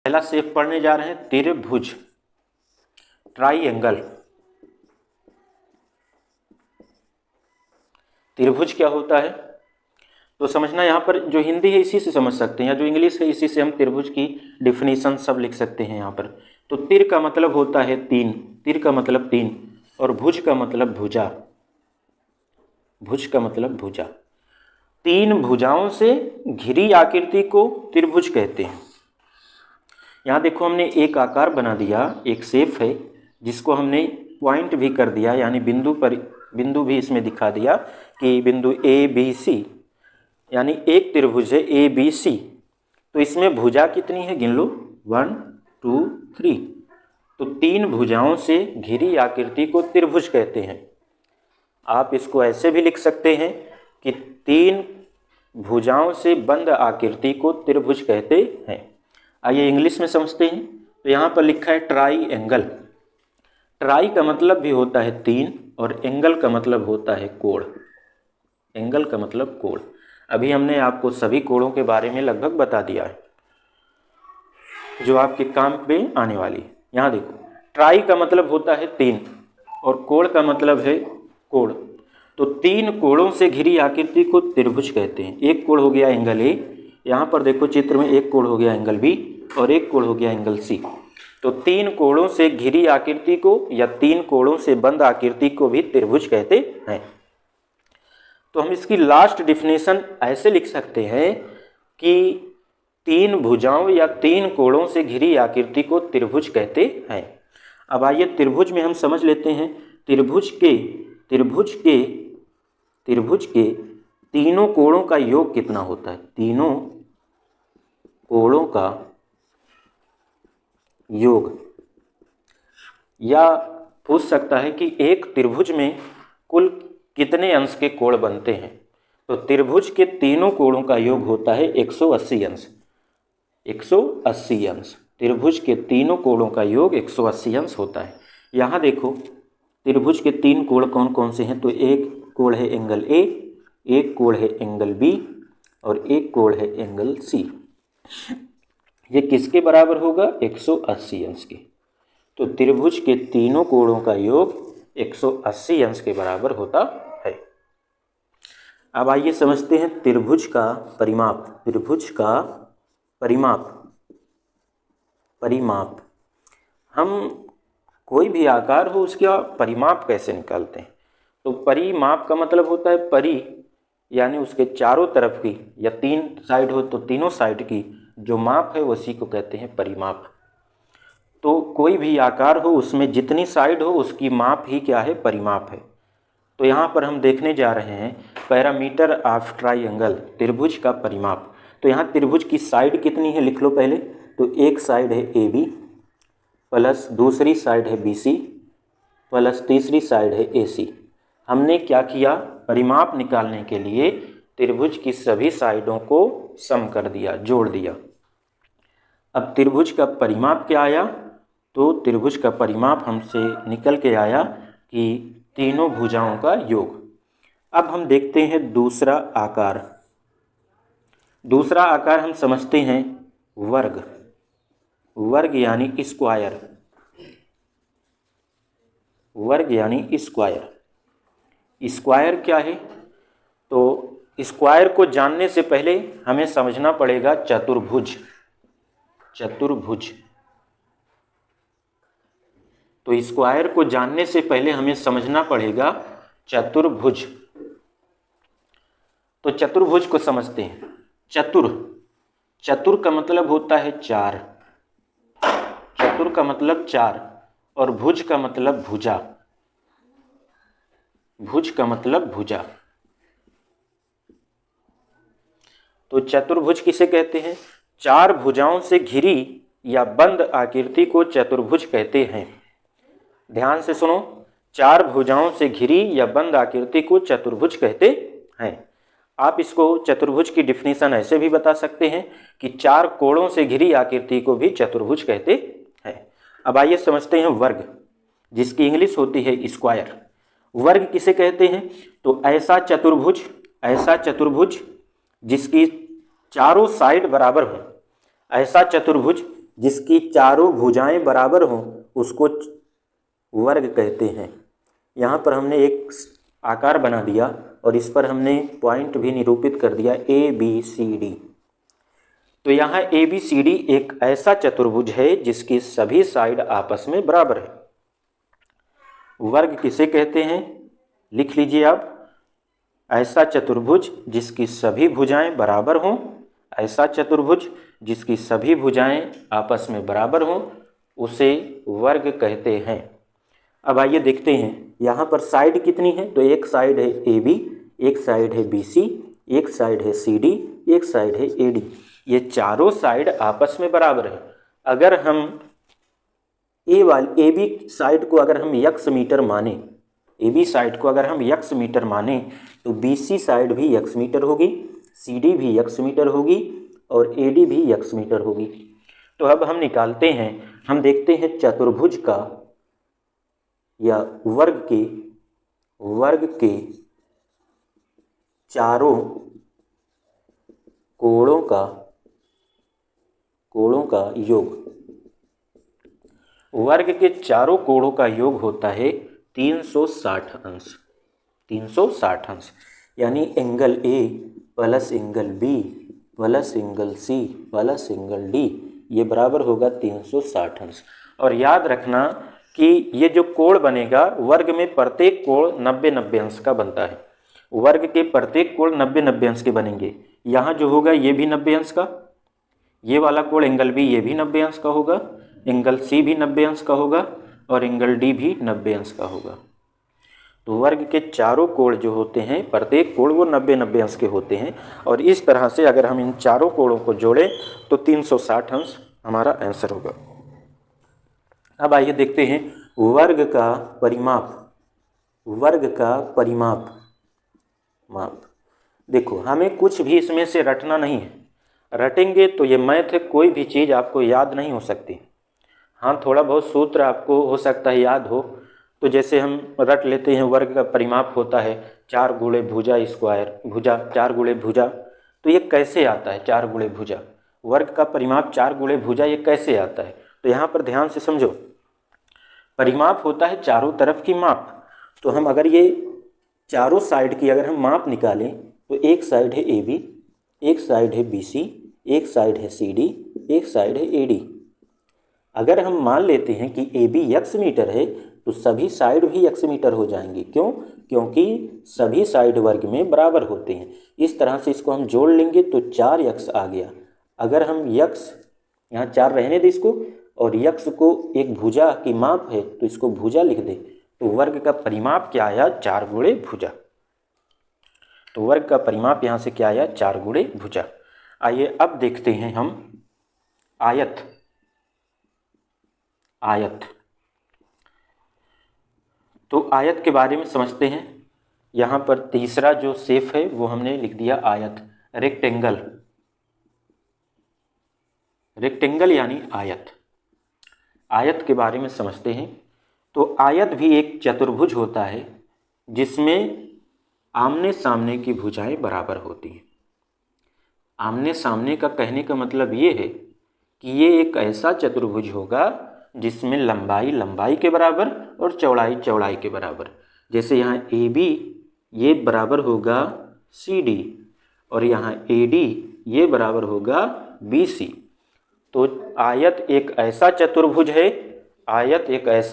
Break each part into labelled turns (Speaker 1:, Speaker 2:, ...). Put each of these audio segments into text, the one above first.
Speaker 1: पहला शेप पढ़ने जा रहे हैं त्रिभुज, ट्राइएंगल। त्रिभुज क्या होता है तो समझना, यहाँ पर जो हिंदी है इसी से समझ सकते हैं, या जो इंग्लिश है इसी से हम त्रिभुज की डिफिनीशन सब लिख सकते हैं यहाँ पर। तो तिर का मतलब होता है तीन, तिर का मतलब तीन, और भुज का मतलब भुजा, भुज का मतलब भुजा। तीन भुजाओं से घिरी आकृति को त्रिभुज कहते हैं। यहाँ देखो हमने एक आकार बना दिया, एक शेप है जिसको हमने पॉइंट भी कर दिया, यानी बिंदु भी इसमें दिखा दिया कि बिंदु ए बी सी, यानी एक त्रिभुज है ए बी सी। तो इसमें भुजा कितनी है गिन लो, 1 2 3। तो तीन भुजाओं से घिरी आकृति को त्रिभुज कहते हैं। आप इसको ऐसे भी लिख सकते हैं कि तीन भुजाओं से बंद आकृति को त्रिभुज कहते हैं। आइए इंग्लिश में समझते हैं। तो यहाँ पर लिखा है ट्राई एंगल। ट्राई का मतलब भी होता है तीन, और एंगल का मतलब होता है कोण। एंगल का मतलब कोण। अभी हमने आपको सभी कोणों के बारे में लगभग बता दिया है जो आपके काम पे आने वाली है। यहाँ देखो, ट्राई का मतलब होता है तीन और कोण का मतलब है कोण। तो तीन कोणों से घिरी आकृति को त्रिभुज कहते हैं। एक कोण हो गया एंगल ए, यहाँ पर देखो चित्र में एक कोण हो गया एंगल बी, और एक कोण हो गया एंगल सी। तो तीन कोणों से घिरी आकृति को या तीन कोणों से बंद आकृति को भी त्रिभुज कहते हैं। तो हम इसकी लास्ट डिफिनेशन ऐसे लिख सकते हैं कि तीन भुजाओं या तीन कोणों से घिरी आकृति को त्रिभुज कहते हैं। अब आइए त्रिभुज में हम समझ लेते हैं। त्रिभुज के तीनों कोणों का योग कितना होता है। तीनों कोणों का योग, या पूछ सकता है कि एक त्रिभुज में कुल कितने अंश के कोण बनते हैं। तो त्रिभुज के तीनों कोणों का योग होता है 180 अंश। 180 अंश, त्रिभुज के तीनों कोणों का योग 180 अंश होता है। यहाँ देखो त्रिभुज के तीन कोण कौन कौन से हैं। तो एक कोण है एंगल ए, एक कोण है एंगल बी, और एक कोण है एंगल सी। ये किसके बराबर होगा, 180 अंश के। तो त्रिभुज के तीनों कोणों का योग 180 अंश के बराबर होता है। अब आइए समझते हैं त्रिभुज का परिमाप। त्रिभुज का परिमाप हम कोई भी आकार हो उसका परिमाप कैसे निकालते हैं। तो परिमाप का मतलब होता है परि, यानी उसके चारों तरफ की, या तीन साइड हो तो तीनों साइड की जो माप है उसी को कहते हैं परिमाप। तो कोई भी आकार हो उसमें जितनी साइड हो उसकी माप ही क्या है, परिमाप है। तो यहाँ पर हम देखने जा रहे हैं पैरामीटर ऑफ ट्राइएंगल, त्रिभुज का परिमाप। तो यहाँ त्रिभुज की साइड कितनी है लिख लो पहले। तो एक साइड है ए बी, प्लस दूसरी साइड है बी सी, प्लस तीसरी साइड है ए सी। हमने क्या किया, परिमाप निकालने के लिए त्रिभुज की सभी साइडों को सम कर दिया, जोड़ दिया। अब त्रिभुज का परिमाप क्या आया, तो त्रिभुज का परिमाप हमसे निकल के आया कि तीनों भुजाओं का योग। अब हम देखते हैं दूसरा आकार। दूसरा आकार हम समझते हैं वर्ग। वर्ग यानी स्क्वायर। वर्ग यानी स्क्वायर। स्क्वायर क्या है, तो स्क्वायर को जानने से पहले हमें समझना पड़ेगा चतुर्भुज। चतुर्भुज, तो स्क्वायर को जानने से पहले हमें समझना पड़ेगा चतुर्भुज। तो चतुर्भुज को समझते हैं। चतुर का मतलब होता है चार। चतुर का मतलब चार, और भुज का मतलब भुजा। भुज का मतलब भुजा। तो चतुर्भुज किसे कहते हैं, चार भुजाओं से घिरी या बंद आकृति को चतुर्भुज कहते हैं। ध्यान से सुनो, चार भुजाओं से घिरी या बंद आकृति को चतुर्भुज कहते हैं। आप इसको चतुर्भुज की डिफिनीशन ऐसे भी बता सकते हैं कि चार कोणों से घिरी आकृति को भी चतुर्भुज कहते हैं। अब आइए समझते हैं वर्ग, जिसकी इंग्लिश होती है स्क्वायर। वर्ग किसे कहते हैं, तो ऐसा चतुर्भुज जिसकी चारों साइड बराबर हो, ऐसा चतुर्भुज जिसकी चारों भुजाएं बराबर हों उसको वर्ग कहते हैं। यहाँ पर हमने एक आकार बना दिया और इस पर हमने पॉइंट भी निरूपित कर दिया ABCD। तो यहाँ ABCD एक ऐसा चतुर्भुज है जिसकी सभी साइड आपस में बराबर है। वर्ग किसे कहते हैं? लिख लीजिए आप, ऐसा चतुर्भुज जिसकी सभी भुजाएं बराबर हों, ऐसा चतुर्भुज जिसकी सभी भुजाएं आपस में बराबर हों उसे वर्ग कहते हैं। अब आइए देखते हैं यहाँ पर साइड कितनी है। तो एक साइड है AB, एक साइड है BC, एक साइड है CD, एक साइड है AD। ये चारों साइड आपस में बराबर है। अगर हम AB साइड को अगर हम x मीटर माने, AB साइड को अगर हम x मीटर माने तो BC साइड भी x मीटर होगी, CD भी x मीटर होगी और AD भी x मीटर होगी। तो अब हम निकालते हैं, हम देखते हैं चतुर्भुज का या वर्ग के चारों कोणों का योग। वर्ग के चारों कोणों का योग होता है 360 अंश। 360 अंश यानी angle A plus angle B plus angle C plus angle D ये बराबर होगा 360 अंश। और याद रखना कि ये जो कोण बनेगा वर्ग में प्रत्येक कोण 90-90 अंश का बनता है। वर्ग के प्रत्येक कोण 90-90 अंश के बनेंगे। यहाँ जो होगा ये भी 90 अंश का, ये वाला कोण एंगल B ये भी 90 अंश का होगा, एंगल C भी 90 अंश का होगा और एंगल D भी 90 अंश का होगा। तो वर्ग के चारों कोण जो होते हैं प्रत्येक कोण वो 90-90 अंश के होते हैं। और इस तरह से अगर हम इन चारों कोणों को जोड़ें तो 360 अंश हमारा आंसर होगा। अब आइए देखते हैं वर्ग का परिमाप। देखो हमें कुछ भी इसमें से रटना नहीं है, रटेंगे तो ये मैथ कोई भी चीज़ आपको याद नहीं हो सकती। हाँ थोड़ा बहुत सूत्र आपको हो सकता है याद हो, तो जैसे हम रट लेते हैं वर्ग का परिमाप होता है 4 गुणे भुजा स्क्वायर, भुजा 4 गुणे भुजा। तो ये कैसे आता है 4 गुणे भुजा? वर्ग का परिमाप 4 गुणे भुजा ये कैसे आता है? तो यहाँ पर ध्यान से समझो, परिमाप होता है चारों तरफ की माप। तो हम अगर ये चारों साइड की अगर हम माप निकालें तो एक साइड है AB, एक साइड है BC, एक साइड है CD, एक साइड है AD। अगर हम मान लेते हैं कि AB x मीटर है तो सभी साइड भी x मीटर हो जाएंगी। क्यों? क्योंकि सभी साइड वर्ग में बराबर होते हैं। इस तरह से इसको हम जोड़ लेंगे तो 4x आ गया। अगर हम x यहाँ 4 रहने दें इसको और x को एक भुजा की माप है तो इसको भुजा लिख दे तो वर्ग का परिमाप क्या आया 4 गुणे भुजा। तो वर्ग का परिमाप यहाँ से क्या आया 4 गुणे भुजा। आइए अब देखते हैं हम आयत। तो आयत के बारे में समझते हैं। यहाँ पर तीसरा जो शेप है वो हमने लिख दिया आयत, रेक्टेंगल यानी आयत। आयत के बारे में समझते हैं। तो आयत भी एक चतुर्भुज होता है जिसमें आमने सामने की भुजाएं बराबर होती हैं। आमने सामने का कहने का मतलब ये है कि ये एक ऐसा चतुर्भुज होगा जिसमें लंबाई लंबाई के बराबर और चौड़ाई चौड़ाई के बराबर। जैसे यहाँ AB ये बराबर होगा CD और यहाँ AD ये बराबर होगा BC। तो आयत एक ऐसा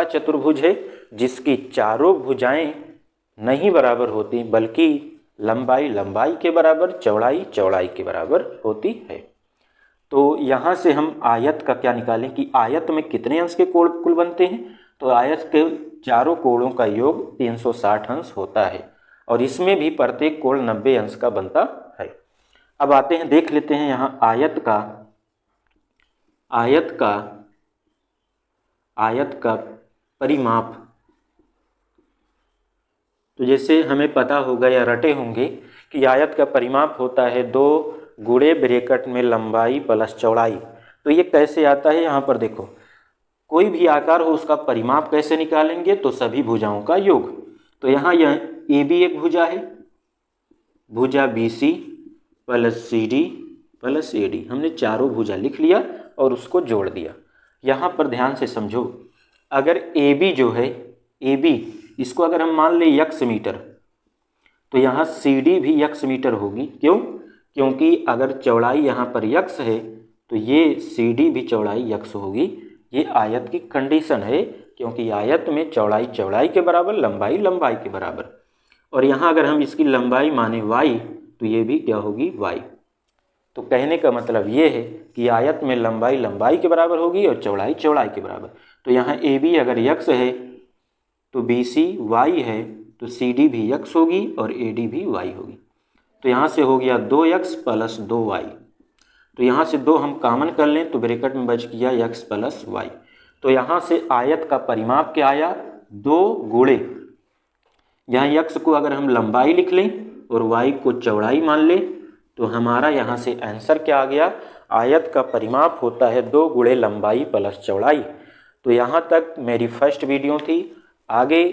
Speaker 1: चतुर्भुज है जिसकी चारों भुजाएं नहीं बराबर होती बल्कि लंबाई लंबाई के बराबर चौड़ाई चौड़ाई के बराबर होती है। तो यहाँ से हम आयत का क्या निकालें कि आयत में कितने अंश के कोण कुल बनते हैं। तो आयत के चारों कोणों का योग 360 अंश होता है और इसमें भी प्रत्येक कोण 90 अंश का बनता है। अब आते हैं देख लेते हैं यहाँ आयत का परिमाप। तो जैसे हमें पता होगा या रटे होंगे कि आयत का परिमाप होता है 2 गुणे ब्रैकेट में लंबाई प्लस चौड़ाई। तो ये कैसे आता है, यहाँ पर देखो कोई भी आकार हो उसका परिमाप कैसे निकालेंगे तो सभी भुजाओं का योग। तो यहाँ यह AB एक भुजा है, भुजा BC plus CD plus AD, हमने चारों भुजा लिख लिया और उसको जोड़ दिया। यहाँ पर ध्यान से समझो, अगर ए बी जो है, ए बी इसको अगर हम मान लें यक्स मीटर, तो यहाँ सी डी भी यक्स मीटर होगी। क्यों? क्योंकि अगर चौड़ाई यहाँ पर यक्स है तो ये सी डी भी चौड़ाई यक्स होगी। ये आयत की कंडीशन है, क्योंकि आयत में चौड़ाई चौड़ाई के बराबर, लंबाई लंबाई के बराबर। और यहाँ अगर हम इसकी लंबाई माने y, तो ये भी क्या होगी? y। तो कहने का मतलब ये है कि आयत में लंबाई लंबाई के बराबर होगी और चौड़ाई चौड़ाई के बराबर। तो यहाँ ए बी अगर यक्स है तो बी सी वाई है, तो सी डी भी यक्स होगी और ए डी भी वाई होगी। तो यहाँ से हो गया 2x प्लस 2y। तो यहाँ से 2 हम कॉमन कर लें तो ब्रैकेट में बच गया x प्लस वाई। तो यहाँ से आयत का परिमाप क्या आया? 2 गुणे, यहाँ x को अगर हम लंबाई लिख लें और y को चौड़ाई मान लें तो हमारा यहाँ से आंसर क्या आ गया? आयत का परिमाप होता है 2 गुणे लंबाई प्लस चौड़ाई। तो यहाँ तक मेरी फर्स्ट वीडियो थी। आगे